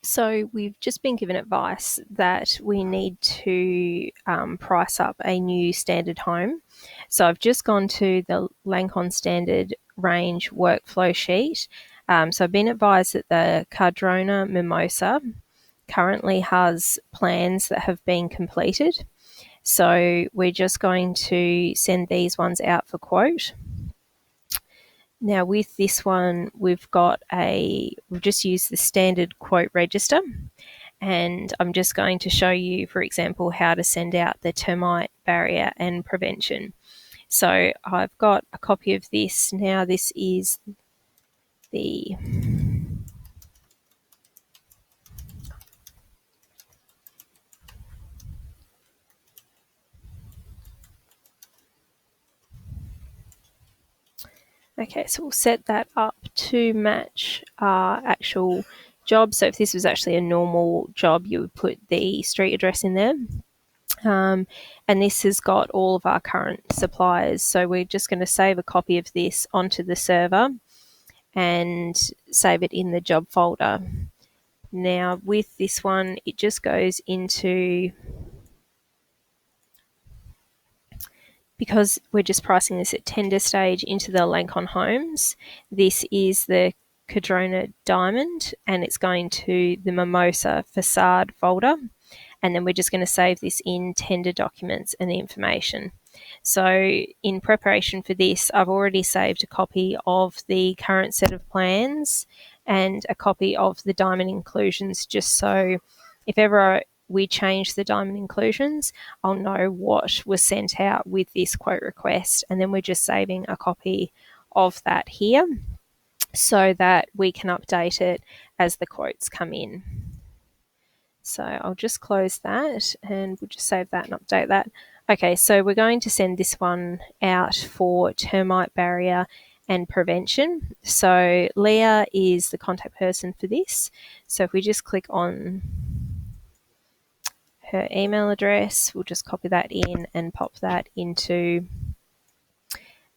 So we've just been given advice that we need to price up a new standard home. So I've just gone to the Lancon Standard Range workflow sheet. So I've been advised that the Cardrona Mimosa currently has plans that have been completed. So we're just going to send these ones out for quote. Now with this one, we've just used the standard quote register, and I'm just going to show you, for example, how to send out the termite barrier and prevention. So I've got a copy of this. Now this is the okay, so we'll set that up to match our actual job. So if this was actually a normal job, you would put the street address in there. And this has got all of our current suppliers. So we're just going to save a copy of this onto the server and save it in the job folder. Now with this one, it just goes into, because we're just pricing this at tender stage, into the Lancon Homes. This is the Cardrona Diamond, and it's going to the Mimosa Facade folder. And then we're just going to save this in tender documents and the information. So in preparation for this, I've already saved a copy of the current set of plans and a copy of the diamond inclusions, just so if ever we change the diamond inclusions, I'll know what was sent out with this quote request. And then we're just saving a copy of that here so that we can update it as the quotes come in. So I'll just close that and we'll just save that and update that. Okay, so we're going to send this one out for termite barrier and prevention. So Leah is the contact person for this. So if we just click on her email address, we'll just copy that in and pop that into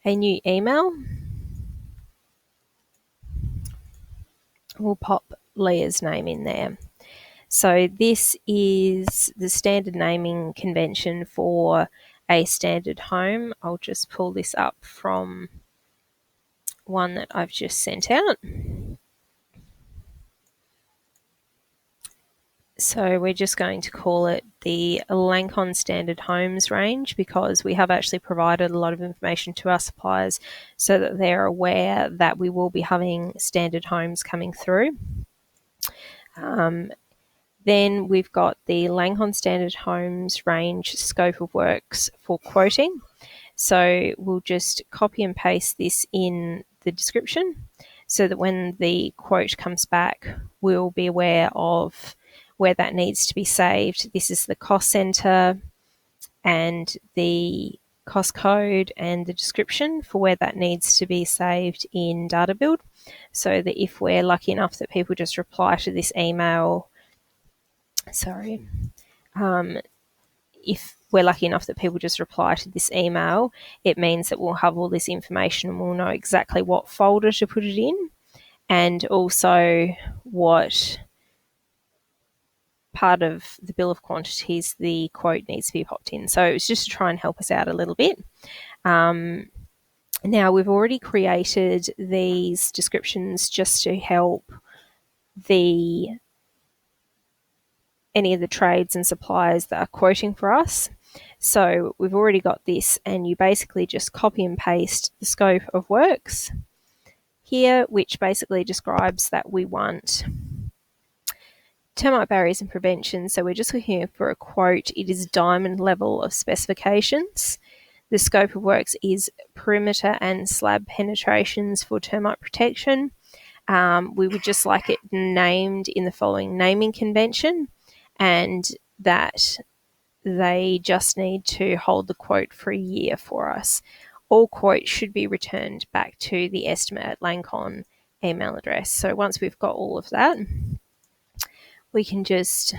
a new email. We'll pop Leah's name in there. So this is the standard naming convention for a standard home. I'll just pull this up from one that I've just sent out. So we're just going to call it the Lancon Standard Homes range, because we have actually provided a lot of information to our suppliers so that they're aware that we will be having standard homes coming through. Then we've got the Lancon Standard Homes range scope of works for quoting. So we'll just copy and paste this in the description so that when the quote comes back, we'll be aware of where that needs to be saved. This is the cost centre and the cost code and the description for where that needs to be saved in DataBuild, so that if we're lucky enough that people just reply to this email, if we're lucky enough that people just reply to this email, it means that we'll have all this information and we'll know exactly what folder to put it in, and also what part of the bill of quantities the quote needs to be popped in. So it's just to try and help us out a little bit. Now we've already created these descriptions just to help any of the trades and suppliers that are quoting for us. So we've already got this, and you basically just copy and paste the scope of works here, which basically describes that we want termite barriers and prevention. So we're just looking for a quote. It is diamond level of specifications. The scope of works is perimeter and slab penetrations for termite protection. We would just like it named in the following naming convention, and that they just need to hold the quote for a year for us. All quotes should be returned back to the estimate at Lancon email address. So once we've got all of that, we can just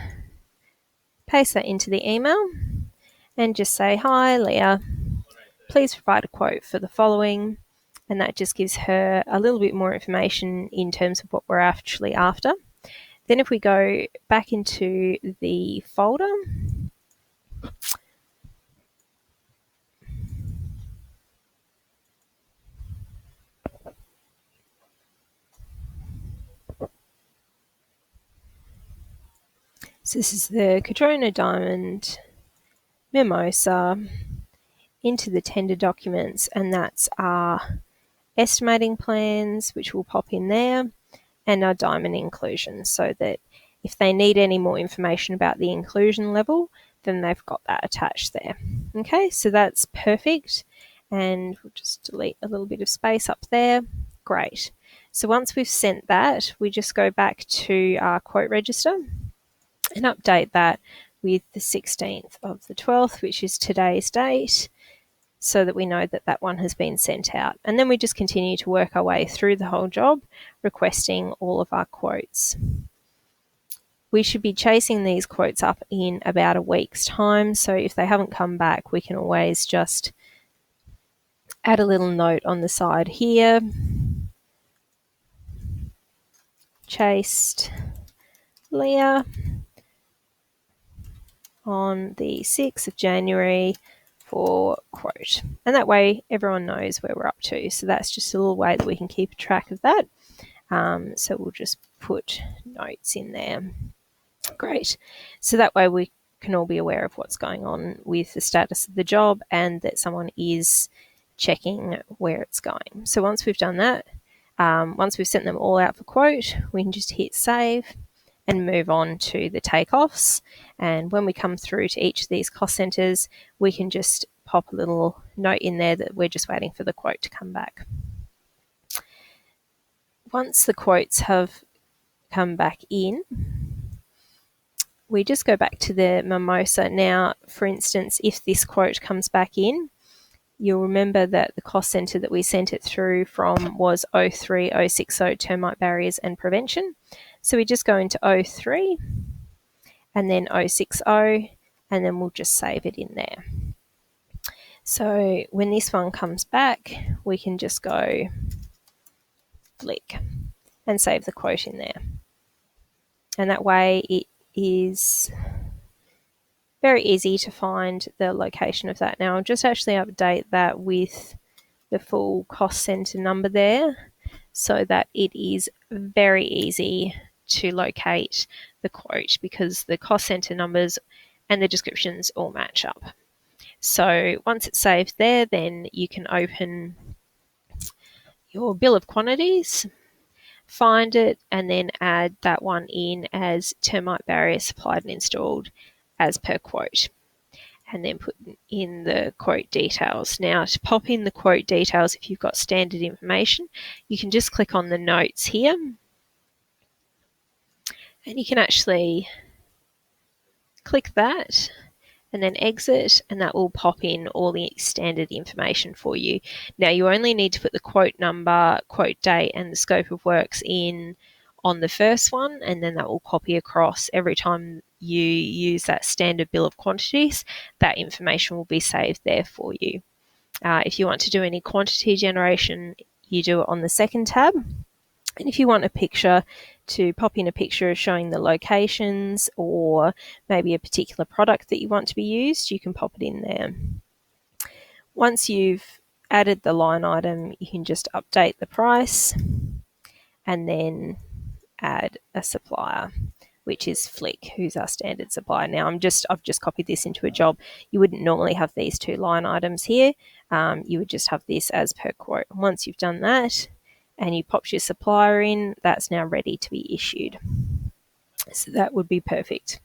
paste that into the email and just say, "Hi, Leah, please provide a quote for the following." And that just gives her a little bit more information in terms of what we're actually after. Then if we go back into the folder, so this is the Cardrona Diamond Mimosa, into the tender documents, and that's our estimating plans, which will pop in there, and our diamond inclusion, so that if they need any more information about the inclusion level, then they've got that attached there. Okay, so that's perfect. And we'll just delete a little bit of space up there. Great. So once we've sent that, we just go back to our quote register and update that with the 16th of the 12th, which is today's date, so that we know that that one has been sent out. And then we just continue to work our way through the whole job, requesting all of our quotes. We should be chasing these quotes up in about a week's time, so if they haven't come back, we can always just add a little note on the side here. Chased Leah on the 6th of January for quote. And that way everyone knows where we're up to. So that's just a little way that we can keep track of that. So we'll just put notes in there. Great. So that way we can all be aware of what's going on with the status of the job and that someone is checking where it's going. So once we've done that, once we've sent them all out for quote, we can just hit save and move on to the takeoffs. And when we come through to each of these cost centres, we can just pop a little note in there that we're just waiting for the quote to come back. Once the quotes have come back in, we just go back to the Mimosa. Now, for instance, if this quote comes back in, you'll remember that the cost centre that we sent it through from was 03060 termite barriers and prevention. So we just go into 03 and then 060, and then we'll just save it in there. So when this one comes back, we can just go flick and save the quote in there. And that way it is very easy to find the location of that. Now I'll just actually update that with the full cost centre number there so that it is very easy to locate the quote, because the cost centre numbers and the descriptions all match up. So once it's saved there, then you can open your bill of quantities, find it, and then add that one in as termite barrier supplied and installed as per quote, and then put in the quote details. Now, to pop in the quote details, if you've got standard information, you can just click on the notes here, and you can actually click that and then exit, and that will pop in all the standard information for you. Now, you only need to put the quote number, quote date, and the scope of works in on the first one, and then that will copy across every time you use that standard bill of quantities. That information will be saved there for you. If you want to do any quantity generation, you do it on the second tab. And if you want a picture, to pop in a picture showing the locations or maybe a particular product that you want to be used, you can pop it in there. Once you've added the line item, you can just update the price and then add a supplier, which is Flick, who's our standard supplier. Now I've just copied this into a job. You wouldn't normally have these two line items here. You would just have this as per quote. Once you've done that and you pop your supplier in, that's now ready to be issued. So that would be perfect.